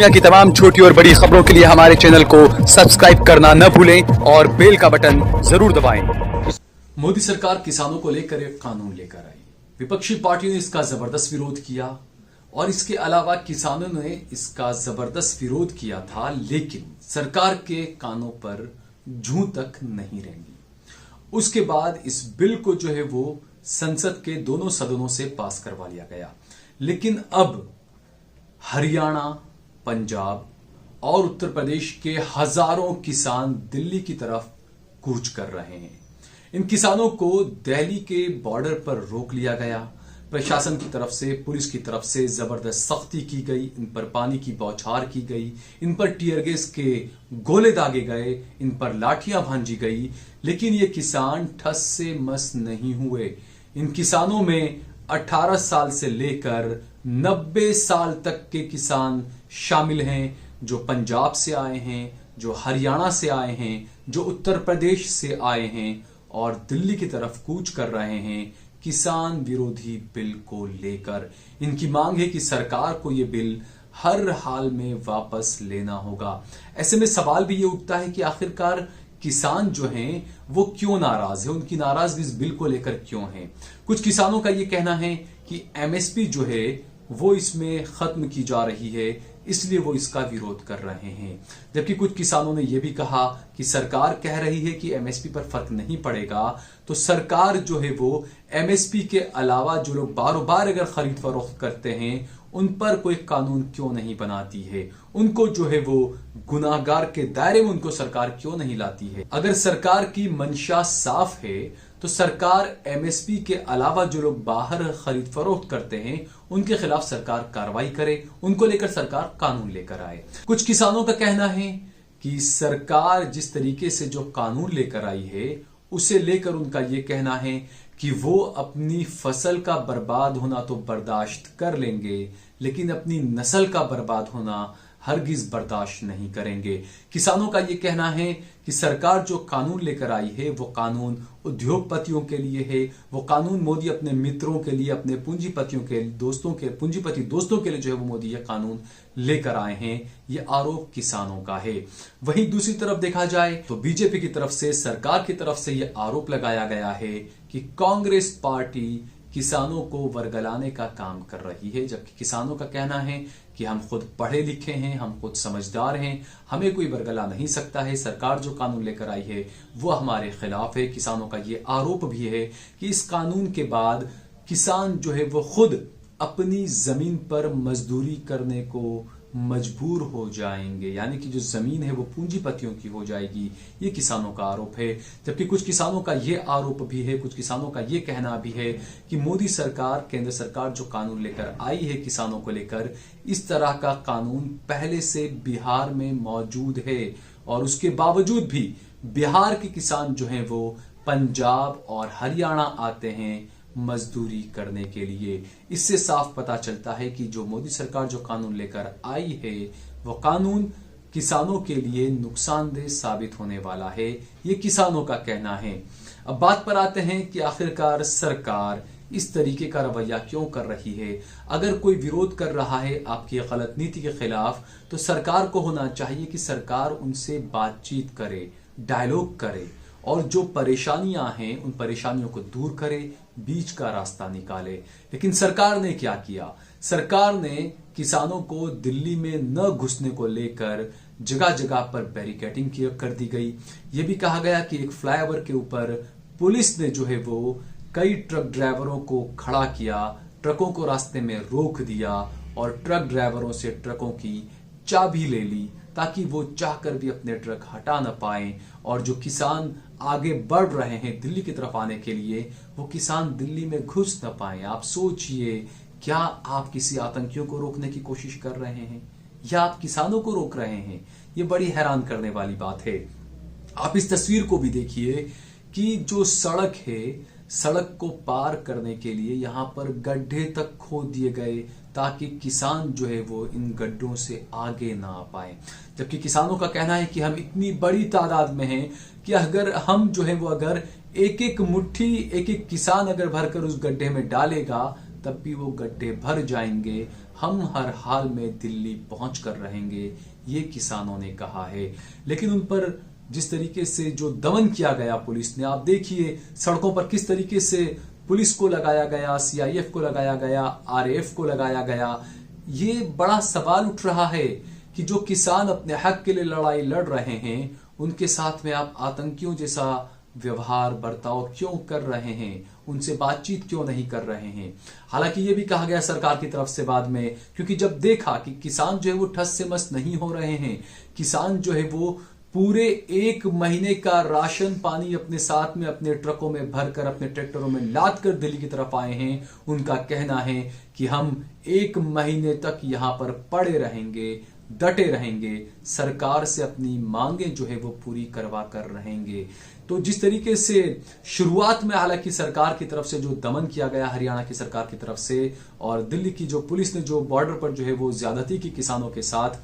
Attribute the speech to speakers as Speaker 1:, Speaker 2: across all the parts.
Speaker 1: दुनिया की तमाम छोटी और बड़ी खबरों के लिए हमारे चैनल को सब्सक्राइब करना न भूलें और बेल का बटन जरूर दबाएं।
Speaker 2: मोदी सरकार किसानों को लेकर एक कानून लेकर आई। विपक्षी पार्टियों ने इसका जबरदस्त विरोध किया और इसके अलावा किसानों ने इसका जबरदस्त विरोध किया था, लेकिन सरकार के कानों पर जूं तक नहीं रेंगी। उसके बाद इस बिल को जो है वो संसद के दोनों सदनों से पास करवा लिया गया। लेकिन अब हरियाणा, पंजाब और उत्तर प्रदेश के हजारों किसान दिल्ली की तरफ कूच कर रहे हैं। इन किसानों को दिल्ली के बॉर्डर पर रोक लिया गया। प्रशासन की तरफ से, पुलिस की तरफ से जबरदस्त सख्ती की गई, इन पर पानी की बौछार की गई, इन पर टीयर गैस के गोले दागे गए, इन पर लाठियां भांजी गई। लेकिन ये किसान ठस से मस नहीं हुए। इन किसानों में 18 साल से लेकर 90 साल तक के किसान शामिल हैं, जो पंजाब से आए हैं, जो हरियाणा से आए हैं, जो उत्तर प्रदेश से आए हैं और दिल्ली की तरफ कूच कर रहे हैं किसान विरोधी बिल को लेकर। इनकी मांग है कि सरकार को यह बिल हर हाल में वापस लेना होगा। ऐसे में सवाल भी ये उठता है कि आखिरकार किसान जो हैं वो क्यों नाराज है, उनकी नाराजगी इस बिल को लेकर क्यों है। कुछ किसानों का ये कहना है कि एमएसपी जो है वो इसमें खत्म की जा रही है, इसलिए वो इसका विरोध कर रहे हैं। जबकि कुछ किसानों ने यह भी कहा कि सरकार कह रही है कि एमएसपी पर फर्क नहीं पड़ेगा, तो सरकार जो है वो एमएसपी के अलावा जो लोग बारों बार अगर खरीद फरोख्त करते हैं उन पर कोई कानून क्यों नहीं बनाती है, उनको जो है वो गुनाहगार के दायरे में उनको सरकार क्यों नहीं लाती है। अगर सरकार की मंशा साफ है तो सरकार एमएसपी के अलावा जो लोग बाहर खरीद फरोख्त करते हैं उनके खिलाफ सरकार कार्रवाई करे, उनको लेकर सरकार कानून लेकर आए। कुछ किसानों का कहना है कि सरकार जिस तरीके से जो कानून लेकर आई है उसे लेकर उनका यह कहना है कि वो अपनी फसल का बर्बाद होना तो बर्दाश्त कर लेंगे, लेकिन अपनी नस्ल का बर्बाद होना हरगिज बर्दाश्त नहीं करेंगे। किसानों का यह कहना है कि सरकार जो कानून लेकर आई है वो कानून उद्योगपतियों के लिए है, वो कानून मोदी अपने मित्रों के लिए, अपने पूंजीपतियों के दोस्तों के, पूंजीपति दोस्तों के लिए जो है वो मोदी यह कानून लेकर आए हैं। ये आरोप किसानों का है। वहीं दूसरी तरफ देखा जाए तो बीजेपी की तरफ से, सरकार की तरफ से यह आरोप लगाया गया है कि कांग्रेस पार्टी किसानों को वर्गलाने का काम कर रही है। जबकि किसानों का कहना है कि हम खुद पढ़े लिखे हैं, हम खुद समझदार हैं, हमें कोई वर्गला नहीं सकता है। सरकार जो कानून लेकर आई है वो हमारे खिलाफ है। किसानों का ये आरोप भी है कि इस कानून के बाद किसान जो है वो खुद अपनी जमीन पर मजदूरी करने को मजबूर हो जाएंगे, यानी कि जो जमीन है वो पूंजीपतियों की हो जाएगी। ये किसानों का आरोप है। जबकि कुछ किसानों का ये आरोप भी है, कुछ किसानों का ये कहना भी है कि मोदी सरकार, केंद्र सरकार जो कानून लेकर आई है किसानों को लेकर, इस तरह का कानून पहले से बिहार में मौजूद है और उसके बावजूद भी बिहार के किसान जो हैं वो पंजाब और हरियाणा आते हैं मजदूरी करने के लिए। इससे साफ पता चलता है कि जो मोदी सरकार जो कानून लेकर आई है वो कानून किसानों के लिए नुकसानदेह साबित होने वाला है, ये किसानों का कहना है। अब बात पर आते हैं कि आखिरकार सरकार इस तरीके का रवैया क्यों कर रही है। अगर कोई विरोध कर रहा है आपकी गलत नीति के खिलाफ तो सरकार को होना चाहिए कि सरकार उनसे बातचीत करे, डायलॉग करे और जो परेशानियां हैं उन परेशानियों को दूर करे, बीच का रास्ता निकाले। लेकिन सरकार ने क्या किया? सरकार ने किसानों को दिल्ली में न घुसने को लेकर जगह जगह पर बैरिकेडिंग कर दी गई। यह भी कहा गया कि एक फ्लाईओवर के ऊपर पुलिस ने जो है वो कई ट्रक ड्राइवरों को खड़ा किया, ट्रकों को रास्ते में रोक दिया और ट्रक ड्राइवरों से ट्रकों की चाबी ले ली ताकि वो चाहकर भी अपने ट्रक हटा न पाए। और जो किसान आगे बढ़ रहे हैं दिल्ली की तरफ आने के लिए, वो किसान दिल्ली में घुस न पाए। आप सोचिए, क्या आप किसी आतंकियों को रोकने की कोशिश कर रहे हैं या आप किसानों को रोक रहे हैं? ये बड़ी हैरान करने वाली बात है। आप इस तस्वीर को भी देखिए कि जो सड़क है, सड़क को पार करने के लिए यहां पर गड्ढे तक खोद दिए गए ताकि किसान जो है वो इन गड्ढों से आगे ना आ पाए। जबकि किसानों का कहना है कि हम इतनी बड़ी तादाद में हैं कि अगर हम जो है वो अगर एक एक मुट्ठी, एक एक किसान अगर भरकर उस गड्ढे में डालेगा तब भी वो गड्ढे भर जाएंगे, हम हर हाल में दिल्ली पहुंच कर रहेंगे, ये किसानों ने कहा है। लेकिन उन पर जिस तरीके से जो दमन किया गया पुलिस ने, आप देखिए सड़कों पर किस तरीके से पुलिस को लगाया गया, सीआईएफ को लगाया गया, आरएएफ को लगाया गया। ये बड़ा सवाल उठ रहा है कि जो किसान अपने हक के लिए लड़ाई लड़ रहे हैं, उनके साथ में आप आतंकियों जैसा व्यवहार बर्ताव क्यों कर रहे हैं, उनसे बातचीत क्यों नहीं कर रहे हैं। हालांकि ये भी कहा गया सरकार की तरफ से बाद में, क्योंकि जब देखा कि किसान जो है वो ठस से मस नहीं हो रहे हैं, किसान जो है वो पूरे 1 महीने का राशन पानी अपने साथ में अपने ट्रकों में भरकर अपने ट्रैक्टरों में लाद कर दिल्ली की तरफ आए हैं। उनका कहना है कि हम 1 महीने तक यहां पर पड़े रहेंगे, डटे रहेंगे, सरकार से अपनी मांगें जो है वो पूरी करवा कर रहेंगे। तो जिस तरीके से शुरुआत में हालांकि सरकार की तरफ से जो दमन किया गया हरियाणा की सरकार की तरफ से, और दिल्ली की जो पुलिस ने जो बॉर्डर पर जो है वो ज्यादती की किसानों के साथ,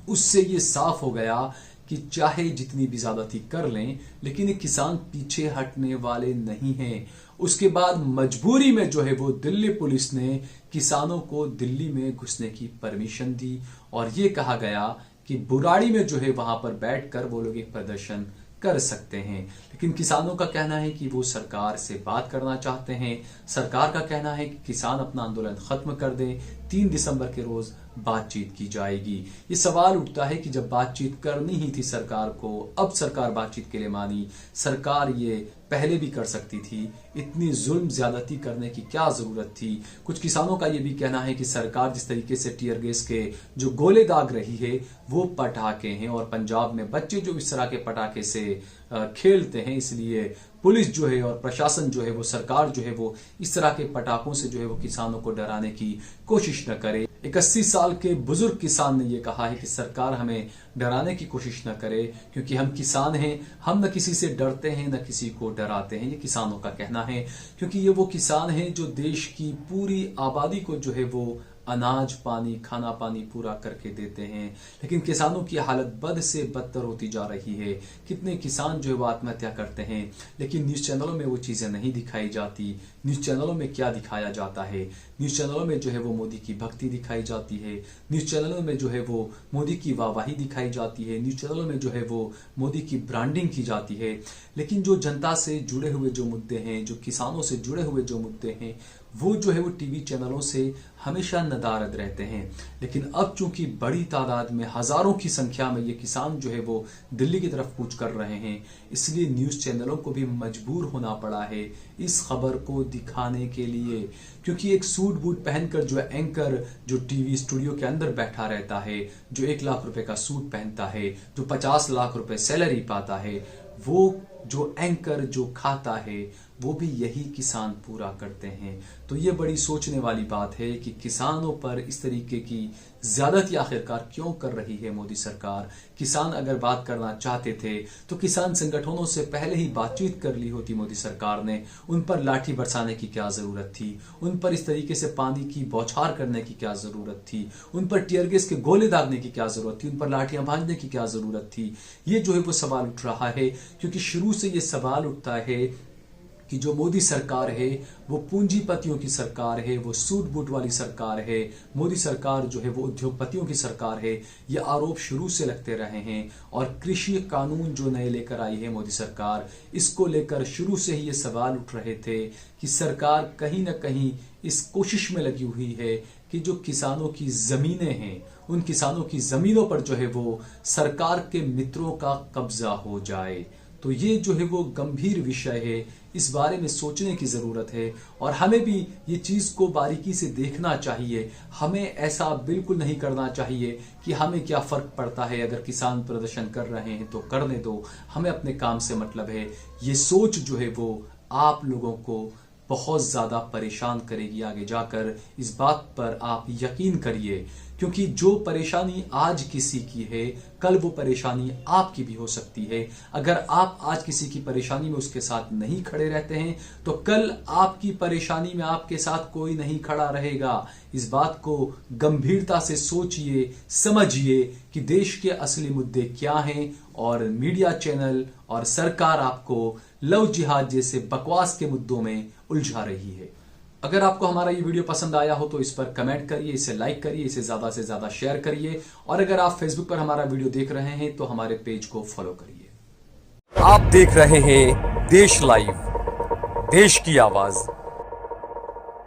Speaker 2: उससे ये साफ हो गया कि चाहे जितनी भी ज्यादती कर लें, लेकिन ये किसान पीछे हटने वाले नहीं हैं। उसके बाद मजबूरी में जो है वो दिल्ली पुलिस ने किसानों को दिल्ली में घुसने की परमिशन दी, और ये कहा गया कि बुराड़ी में जो है वहां पर बैठकर वो लोग एक प्रदर्शन कर सकते हैं। लेकिन किसानों का कहना है कि वो सरकार से बात करना चाहते हैं। सरकार का कहना है कि किसान अपना आंदोलन खत्म कर दे, 3 दिसंबर के रोज बातचीत की जाएगी। ये सवाल उठता है कि जब बातचीत करनी ही थी सरकार को, अब सरकार बातचीत के लिए मानी। सरकार ये पहले भी कर सकती थी, इतनी जुल्म ज्यादती करने की क्या जरूरत थी। कुछ किसानों का ये भी कहना है कि सरकार जिस तरीके से टीयर गैस के जो गोले दाग रही है वो पटाखे हैं, और पंजाब में बच्चे जो इस तरह के पटाखे से खेलते हैं, इसलिए पुलिस जो है और प्रशासन जो है वो, सरकार जो है वो इस तरह के पटाखों से जो है वो किसानों को डराने की कोशिश न करे। एक 80 साल के बुजुर्ग किसान ने ये कहा है कि सरकार हमें डराने की कोशिश न करे, क्योंकि हम किसान हैं, हम न किसी से डरते हैं न किसी को डराते हैं। ये किसानों का कहना है, क्योंकि ये वो किसान हैं जो देश की पूरी आबादी को जो है वो अनाज पानी खाना पानी पूरा करके देते हैं। लेकिन किसानों की हालत बद से बदतर होती जा रही है। कितने किसान जो है वो आत्महत्या करते हैं, लेकिन न्यूज चैनलों में वो चीजें नहीं दिखाई जाती। न्यूज चैनलों में क्या दिखाया जाता है? न्यूज चैनलों में जो है वो मोदी की भक्ति दिखाई जाती है, न्यूज चैनलों में जो है वो मोदी की वाहवाही दिखाई जाती है, न्यूज चैनलों में जो है वो मोदी की ब्रांडिंग की जाती है। लेकिन जो जनता से जुड़े हुए जो मुद्दे हैं, जो किसानों से जुड़े हुए जो मुद्दे हैं, वो जो है वो टीवी चैनलों से हमेशा नदारद रहते हैं। लेकिन अब चूंकि बड़ी तादाद में, हजारों की संख्या में ये किसान जो है वो दिल्ली की तरफ कूच कर रहे हैं, इसलिए न्यूज चैनलों को भी मजबूर होना पड़ा है इस खबर को दिखाने के लिए। क्योंकि एक सूट बूट पहनकर जो एंकर जो टीवी स्टूडियो के अंदर बैठा रहता है, जो 1 लाख रुपए का सूट पहनता है, जो 50 लाख रुपए सैलरी पाता है, वो जो एंकर जो खाता है वो भी यही किसान पूरा करते हैं। तो ये बड़ी सोचने वाली बात है कि किसानों पर इस तरीके की ज्यादती आखिरकार क्यों कर रही है मोदी सरकार। किसान अगर बात करना चाहते थे तो किसान संगठनों से पहले ही बातचीत कर ली होती मोदी सरकार ने। उन पर लाठी बरसाने की क्या जरूरत थी? उन पर इस तरीके से पानी की बौछार करने की क्या जरूरत थी? उन पर टीयर गैस के गोले दागने की क्या जरूरत थी? उन पर लाठियां भांजने की क्या जरूरत थी? ये जो है वो सवाल उठ रहा है, क्योंकि शुरू से ये सवाल उठता है कि जो मोदी सरकार है वो पूंजीपतियों की सरकार है, वो सूट बूट वाली सरकार है। मोदी सरकार जो है वो उद्योगपतियों की सरकार है। ये आरोप शुरू से लगते रहे हैं। और कृषि कानून जो नए लेकर आई है मोदी सरकार, इसको लेकर शुरू से ही ये सवाल उठ रहे थे कि सरकार कहीं ना कहीं इस कोशिश में लगी हुई है कि जो किसानों की जमीनें हैं, उन किसानों की जमीनों पर जो है वो सरकार के मित्रों का कब्जा हो जाए। तो ये जो है वो गंभीर विषय है, इस बारे में सोचने की जरूरत है, और हमें भी ये चीज को बारीकी से देखना चाहिए। हमें ऐसा बिल्कुल नहीं करना चाहिए कि हमें क्या फर्क पड़ता है, अगर किसान प्रदर्शन कर रहे हैं तो करने दो, हमें अपने काम से मतलब है। ये सोच जो है वो आप लोगों को बहुत ज्यादा परेशान करेगी आगे जाकर। इस बात पर आप यकीन करिए, क्योंकि जो परेशानी आज किसी की है, कल वो परेशानी आपकी भी हो सकती है। अगर आप आज किसी की परेशानी में उसके साथ नहीं खड़े रहते हैं, तो कल आपकी परेशानी में आपके साथ कोई नहीं खड़ा रहेगा। इस बात को गंभीरता से सोचिए, समझिए कि देश के असली मुद्दे क्या हैं, और मीडिया चैनल और सरकार आपको लव जिहाद जैसे बकवास के मुद्दों में उलझा रही है। अगर आपको हमारा ये वीडियो पसंद आया हो तो इस पर कमेंट करिए, इसे लाइक करिए, इसे ज्यादा से ज्यादा शेयर करिए और अगर आप फेसबुक पर हमारा वीडियो देख रहे हैं तो हमारे पेज को फॉलो करिए।
Speaker 1: आप देख रहे हैं देश लाइव, देश की आवाज।